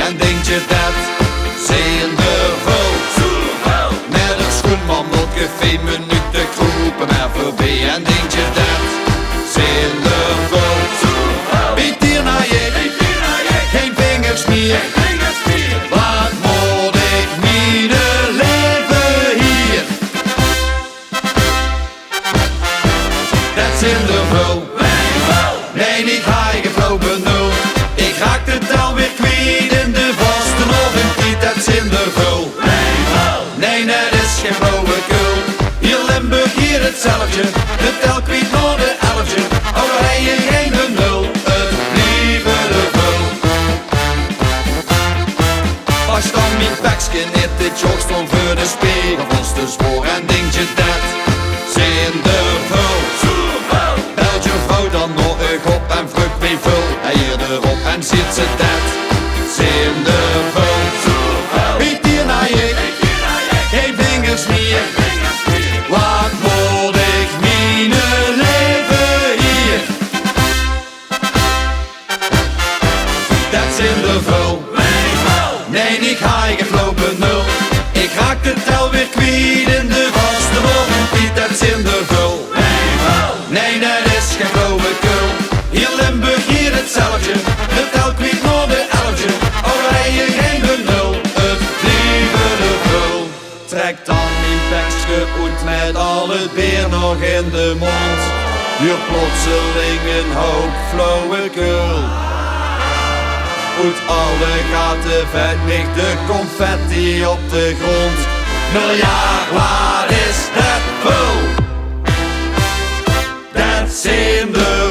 en denk je dat zindervol. Met een schoenman op café minuten groepen maar voorbij en denk je dat zindervol. Piet hier naar je, geen vingers meer. Wat moet ik midden leven hier? Dat zindervol. Nee, niet high geflopen nul. Ik raak de taal weer kwijt in de vasten of in Piet, dat zindervol. Nee, dat is geen flauwekul. Hier Limburg, hier hetzelfde. De tel kwijt naar de 11e. Oh, daar rij je geen nul. Het lieve de vul. Als dan mijn pakje net dit jog stond voor de spiegel was te zwoer en denk je dat zindervol. Belt je vrouw dan nog op en vrucht mee vul. Hij hier erop en ziet ze dat zindervol. Piet hier naar je, geen vingers meer. Wat moet ik mijn leven hier? Dat zindervol. Nee, niet ga ik geflopen nul. Ik raak de tel weer kwijt in de vaste morgen Piet, dat zindervol. Nee, dat is geen flauwekul. Hier Limburg, hier hetzelfde. De tel kwijt naar de 11e. Oh, daar rij je geen nul. Het lieve de vul. Trek dan mijn pekske uit met al het beer nog in de mond. Hier plotseling een hoop flauwekul. Uit alle gaten vet ligt de confetti op de grond. Miljard, wat is dat vol? Dat zijn de